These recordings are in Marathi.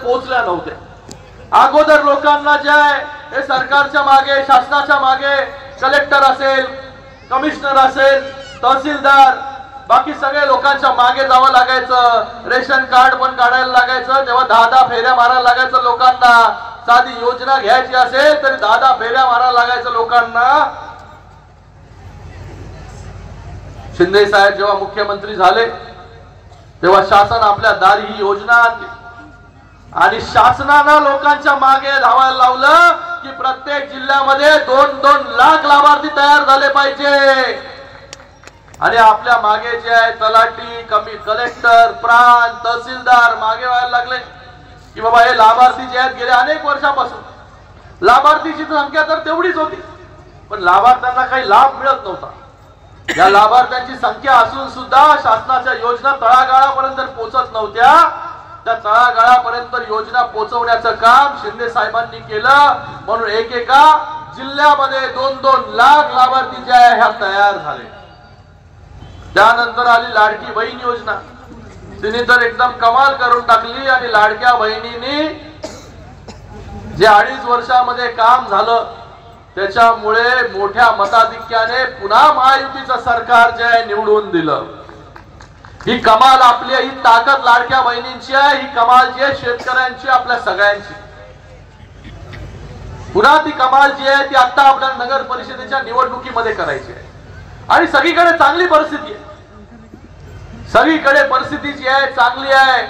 पोहोचल्या नव्हत्या। अगोदर लोकांना जे आहे हे सरकारच्या मागे, शासनाच्या मागे, कलेक्टर असेल, कमिशनर असेल, तहसीलदार, बाकी सगळे लोकांच्या मागे जावं लागायचं। रेशन कार्ड पण काढायला लागायचं, तेव्हा 10 फेऱ्या मारायला लागायचं लोकांना। साधी योजना घ्यायची असेल तरी 10 फेऱ्या मारायला लागायचं लोकांना। शिंदे साहेब जेव्हा मुख्यमंत्री झाले तेव्हा शासन आपल्या दारी ही योजना आणली आणि शासनानं लोकांच्या मागे धावायला लावलं की प्रत्येक जिल्ह्यामध्ये 2-2 लाख लाभार्थी तयार झाले पाहिजे। आणि आपल्या मागे जे आहे तलाठी, कलेक्टर, प्रांत, तहसीलदार मागे व्हायला लागले की बाबा हे लाभार्थी जे आहेत गेल्या अनेक वर्षापासून लाभार्थीची संख्या तर तेवढीच होती पण लाभार्थ्यांना काही लाभ मिळत नव्हता। या लाभार्थ्यांची संख्या असून सुद्धा शासनाच्या योजना तळागाळापर्यंत पोहोचत नव्हत्या। त्या तळागाळापर्यंत योजना पोहोचवण्याचं काम शिंदे साहेबांनी केलं म्हणून एकेका जिल्ह्यामध्ये 2-2 लाख लाभार्थी जे आहे ह्या तयार झाले। त्यानंतर आली लाडकी बहीण योजना, तिने तर एकदम कमाल करून टाकली आणि लाडक्या बहिणींनी जे 2.5 वर्षामध्ये काम झालं त्याच्यामुळे मोठ्या मताधिक्याने पुन्हा महायुतीचं सरकार जे आहे निवडून दिलं। ही कमाल आपली, ही ताकद लाडक्या बहिणींची आहे, ही कमाल जी आहे शेतकऱ्यांची, आपल्या सगळ्यांची। पुन्हा ती कमाल जी आहे ती आता आपल्या नगर परिषदेच्या निवडणुकीमध्ये करायची आहे आणि सगळीकडे चांगली परिस्थिती आहे। सगळीकडे परिस्थिती जी आहे चांगली आहे।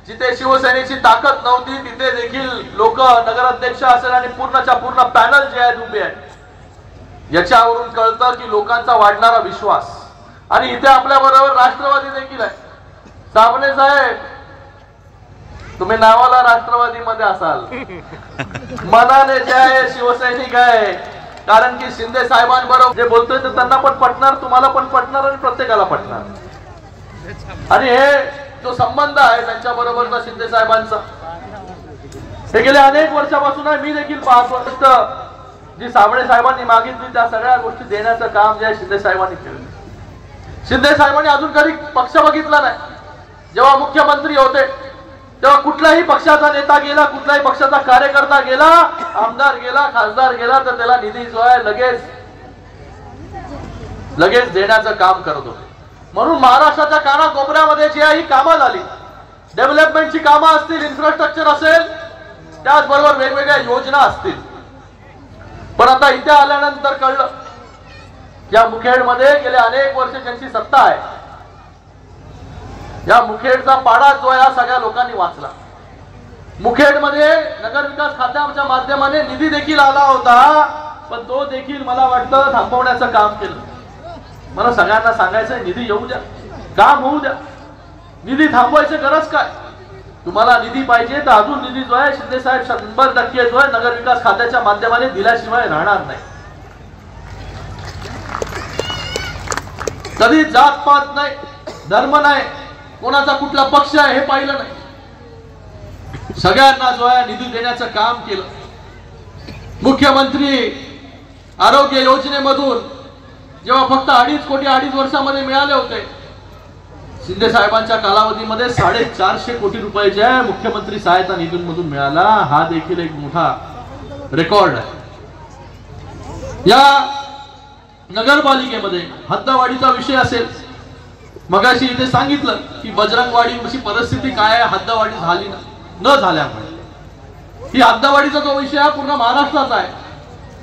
जिथे शिवसेनेची ताकद नव्हती तिथे देखील लोक, नगराध्यक्ष असेल आणि पूर्णच्या पूर्ण पॅनल जे आहेत उभे आहेत। याच्यावरून कळतं की लोकांचा वाढणारा विश्वास। आणि इथे आपल्या बरोबर राष्ट्रवादी देखील आहे। साबणे साहेब, तुम्ही नावाला राष्ट्रवादी मध्ये असाल, मनाने जे आहे शिवसैनिक आहे, कारण की शिंदे साहेबांबरोबर जे बोलतोय ते त्यांना पण पटणार, तुम्हाला पण पटणार आणि प्रत्येकाला पटणार। आणि हे जो संबंध आहे त्यांच्या बरोबरचा शिंदे साहेबांचा हे गेल्या अनेक वर्षापासून आहे। मी देखील 5 वर्ष जी साबणे साहेबांनी मागितली त्या सगळ्या गोष्टी देण्याचं काम जे आहे शिंदे साहेबांनी केलं। शिंदे साहेबांनी अजून कधी पक्ष बघितला नाही। जेव्हा मुख्यमंत्री होते तेव्हा कुठल्याही पक्षाचा नेता गेला, कुठल्याही पक्षाचा कार्यकर्ता गेला, आमदार गेला, खासदार गेला तर त्याला निधी जो आहे लगेच देण्याचं काम करत होते। म्हणून महाराष्ट्राच्या कानाकोपऱ्यामध्ये जी आहे ही कामं झाली, डेव्हलपमेंटची कामं असतील, इन्फ्रास्ट्रक्चर असेल, त्याचबरोबर वेगवेगळ्या योजना असतील। पण आता इथे आल्यानंतर कळलं या मुखेडमध्ये गेले अनेक वर्ष ज्यांची सत्ता आहे, या मुखेडचा पाडा जो आहे सगळ्या लोकांनी वाचला। मुखेडमध्ये नगर विकास खात्याच्या माध्यमाने निधी देखील आला होता पण तो देखील मला वाटतं थांबवण्याचं काम केलं। मला सगळ्यांना सांगायचं निधी येऊ द्या, काम होऊ द्या, निधी थांबवायची गरज काय? तुम्हाला निधी पाहिजे तर अजून निधी जो आहे शिंदे साहेब 100% जो आहे नगर विकास खात्याच्या माध्यमाने दिल्याशिवाय राहणार नाही। कधी जात पात नाही, धर्म नाही, कोणाचा कुठला पक्ष आहे हे पाहिलं नाही, सगळ्यांना जो आहे निधी देण्याचं काम केलं। मुख्यमंत्री आरोग्य योजनेमधून जेव्हा फक्त 2.5 कोटी 2.5 वर्षामध्ये मिळाले होते, शिंदे साहेबांच्या कालावधीमध्ये 450 कोटी रुपयाच्या मुख्यमंत्री सहायता निधीमधून मिळाला। हा देखील एक मोठा रेकॉर्ड आहे। या नगरपालिकेमध्ये हद्दवाढीचा विषय असेल, मगाशी इथे सांगितलं की बजरंगवाडीची परिस्थिती काय आहे, हद्दवाढी झाली न झाल्यामुळे। ही हद्दवाढीचा जो विषय आहे पूर्ण महाराष्ट्राचा आहे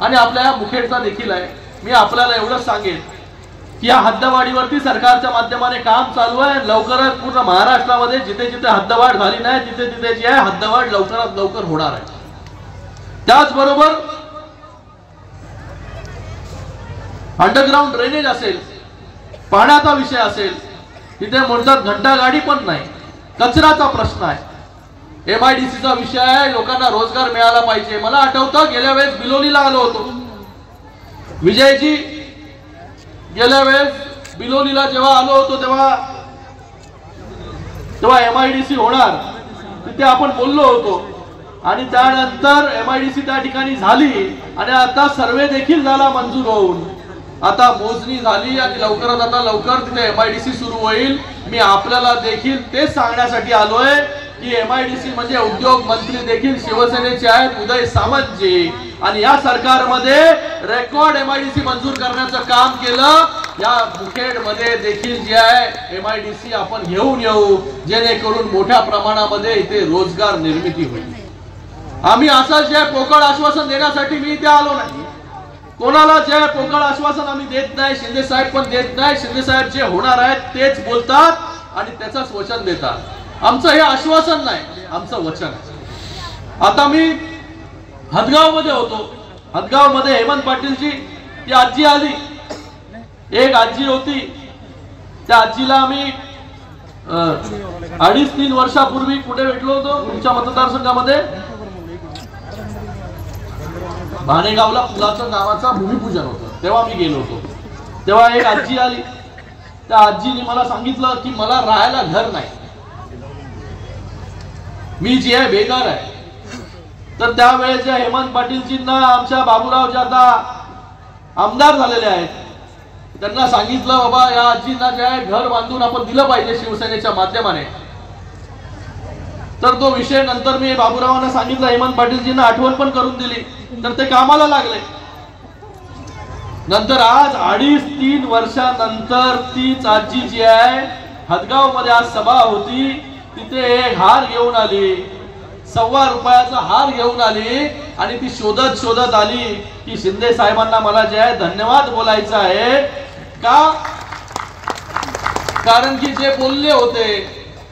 आणि आपल्या या मुखेडचा देखील आहे। मी आपल्याला एवढंच सांगेन की या हद्दवाढीवरती सरकारच्या माध्यमाने काम चालू आहे। लवकरच पूर्ण महाराष्ट्रामध्ये जिथे जिथे हद्दवाढ झाली नाही तिथे तिथे जी आहे हद्दवाढ लवकरात लवकर होणार आहे। त्याचबरोबर अंडरग्राउंड ड्रेनेज असेल, पाण्याचा विषय असेल, तिथे म्हणतात घंटा गाडी पण नाही, कचऱ्याचा प्रश्न आहे, MIDCचा विषय आहे, लोकांना रोजगार मिळाला पाहिजे। मला आठवतं गेल्या वेळेस बिलोलीला आलो होतो, विजयजी गेल्या वेळेस बिलोलीला जेव्हा आलो होतो तेव्हा MIDC होणार तिथे आपण बोललो होतो आणि त्यानंतर MIDC त्या ठिकाणी झाली आणि आता सर्वे देखील झाला मंजूर होऊन, आता मोजणी झाली आणि लवकरात आता लवकर तिथे MIDC सुरू होईल। मी आपल्याला देखील ते सांगण्यासाठी आलोय की MIDC म्हणजे उद्योग मंत्री देखील शिवसेनेचे आहेत उदय सामंतजी, आणि या सरकारमध्ये रेकॉर्ड MIDC मंजूर करण्याचं काम केलं. या मुखेड मध्ये देखील जे आहे MIDC आपण घेऊन येऊ, जेणेकरून मोठ्या प्रमाणामध्ये इथे रोजगार निर्मिती होईल. आम्ही असं जे पोकळ आश्वासन देण्यासाठी मी इथे आलो नाही. कोणाला जे पोकळ आश्वासन आम्ही देत नाही, शिंदे साहेब पण देत नाही. शिंदे साहेब जे होणार आहेत तेच बोलतात आणि त्याचंच वचन देतात. आमचं हे आश्वासन नाही, आमचं वचन आहे. आता मी हदगाव मध्ये होतो. हदगाव मध्ये हेमंत पाटीलची ती आजी आली. एक आजी होती, त्या आजीला आम्ही 2.5-3 वर्षापूर्वी कुठे भेटलो होतो तुमच्या मतदारसंघामध्ये, भाणेगावला पुलाचं नावाचा भूमिपूजन होतं, तेव्हा मी गेलो होतो. तेव्हा एक आजी आली. त्या आजीने मला सांगितलं की मला राहायला घर नाही, मी जी आहे बेघर आहे. तर त्यावेळेस हेमंत पाटीलजींना आमच्या बाबूराव जे आता आमदार झालेले आहेत त्यांना सांगितलं बाबा या आजींना जे आहे घर बांधून आपण दिलं पाहिजे शिवसेनेच्या माध्यमाने. तर तो विषय नंतर मी बाबूरावांना सांगितलं, हेमंत पाटीलजींना आठवण पण करून दिली, तर ते कामाला लागले. नंतर आज 2.5-3 वर्षानंतर तीच आजी जी आहे हदगाव मध्ये आज सभा होती, तिथे एक हार घेऊन आली, ₹1.25 रुपयाचा हार घेऊन आली आणि ती शोधत शोधत आली की शिंदे साहेबांना मला जे आहे धन्यवाद बोलायचं आहे का, कारण की जे बोलले होते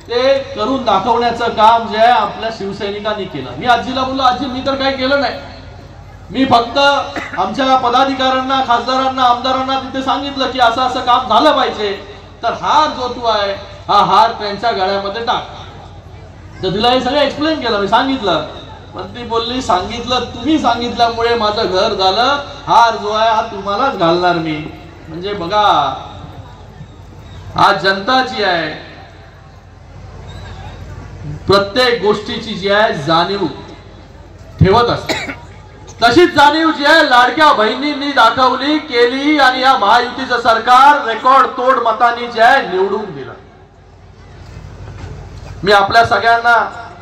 ते करून दाखवण्याचं काम जे आहे आपल्या शिवसैनिकांनी केलं. मी आजीला बोललो, आजी मी तर काही केलं नाही, मी फक्त आमच्या पदाधिकाऱ्यांना, खासदारांना, आमदारांना तिथे सांगितलं की असं असं काम झालं पाहिजे, तर हार जो तू आहे हा हार त्यांच्या गळ्यामध्ये टाक. तर तिला हे सगळं एक्सप्लेन केलं, मी सांगितलं. पण ती बोलली सांगितलं तुम्ही सांगितल्यामुळे माझं घर झालं, हार जो आहे हा तुम्हालाच घालणार मी. म्हणजे बघा आज जनता जी आहे प्रत्येक गोष्टीची जी आहे जाणीव ठेवत असते. तशीच जाणीव जी आहे लाडक्या बहिणींनी दाखवली, केली आणि या महायुतीचं सरकार रेकॉर्ड तोड मतांनी जे आहे निवडून दिलं. मी आपल्या सगळ्यांना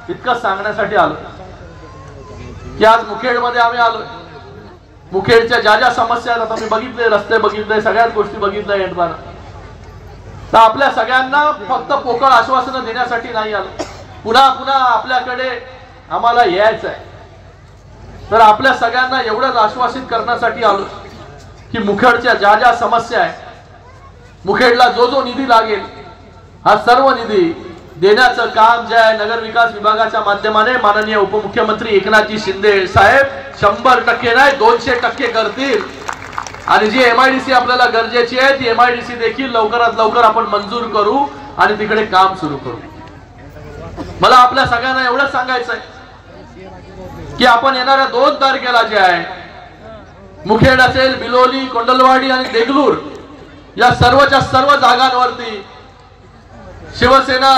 इतकं सांगण्यासाठी आलो की आज मुखेडमध्ये आम्ही आलोय. मुखेडच्या ज्या ज्या समस्या आहेत आता मी बघितले, रस्ते बघितले, सगळ्याच गोष्टी बघितल्या येताना. तर आपल्या सगळ्यांना फक्त पोकळ आश्वासनं देण्यासाठी नाही आलो, पुन्हा पुन्हा आपल्याकडे आम्हाला यायचं आहे. तर आपल्या सगळ्यांना एवढंच आश्वासित करण्यासाठी आलो की मुखेडच्या ज्या ज्या समस्या आहेत, मुखेडला जो जो निधी लागेल हा सर्व निधी देण्याचं काम जे आहे नगर विकास विभागाच्या माध्यमाने माननीय उपमुख्यमंत्री एकनाथजी शिंदे साहेब 100% नाही 200% करतील. आणि जी MIDC आपल्याला गरजेची आहे ती MIDC देखील लवकरात लवकर आपण मंजूर करू आणि तिकडे काम सुरू करू. मला आपल्या सगळ्यांना एवढंच सांगायचं आहे की आपण येणाऱ्या 2 तारखेला जे आहे मुखेड असेल, बिलोली, कोंडलवाडी आणि देगलूर या सर्वच्या सर्व जागांवरती शिवसेना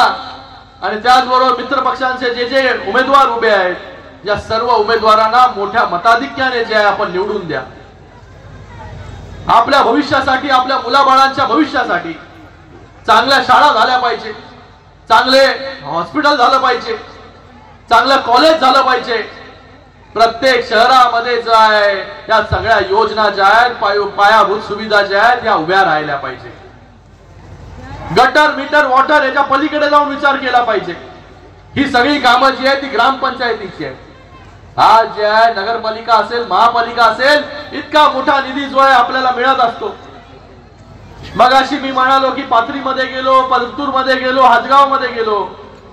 आणि त्याचबरोबर मित्र पक्षांचे जे जे उमेदवार उभे आहेत या सर्व उमेदवारांना मोठ्या मताधिक्याने जे आहे आपण निवडून द्या. आपल्या भविष्यासाठी, आपल्या मुलाबाळांच्या भविष्यासाठी चांगल्या शाळा झाल्या पाहिजे, चांगले हॉस्पिटल झालं पाहिजे, चांगलं कॉलेज झालं पाहिजे. प्रत्येक शहरामध्ये जो आहे या सगळ्या योजना ज्या आहेत, पायाभूत सुविधा ज्या आहेत या उभ्या राहिल्या पाहिजे. गटर, मीटर, वॉटर याच्या पलीकडे जाऊन विचार केला पाहिजे. ही सगळी कामं जी आहेत ती ग्रामपंचायतीची आहेत. आज जे आहे नगरपालिका असेल, महापालिका असेल, इतका मोठा निधी जो आहे आपल्याला मिळत असतो. मगाशी मी म्हणालो की पाथरीमध्ये गेलो, परतूर मध्ये गेलो, हदगाव मध्ये गेलो,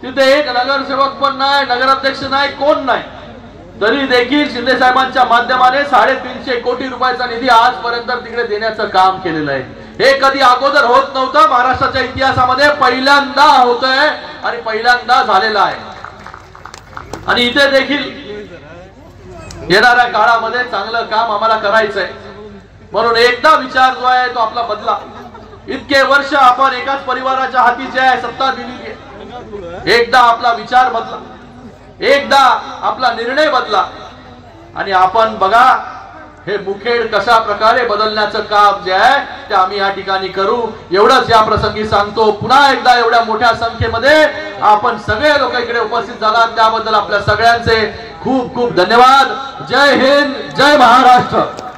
तिथे एक नगरसेवक पण नाही, नगराध्यक्ष नाही, कोण नाही. तरी देखील शिंदे साहेबांच्या माध्यमाने 350 कोटी रुपयाचा निधी आजपर्यंत तिकडे देण्याचं काम केलेलं आहे. हे कधी अगोदर होत नव्हतं, महाराष्ट्राच्या इतिहासामध्ये पहिल्यांदा होतंय आणि पहिल्यांदा झालेलं आहे. आणि इथे देखील येणाऱ्या काळामध्ये चांगलं काम आम्हाला करायचंय. म्हणून एकदा विचार जो आहे तो आपला बदला. इतके वर्ष आपण एकाच परिवाराच्या हाती जे आहे सत्ता दिलेली आहे, एकदा आपला विचार बदला, एकदा आपला निर्णय बदला आणि आपण बघा हे मुखेड कशा प्रकारे बदलण्याचं काम जे आहे ते आम्ही या ठिकाणी करू एवढंच या प्रसंगी सांगतो। पुन्हा एकदा एवढ्या मोठ्या संख्येमध्ये आपण सगळे लोक इकडे उपस्थित झालात त्याबद्दल आपल्या सगळ्यांचे खूप खूप धन्यवाद। जय हिंद, जय महाराष्ट्र।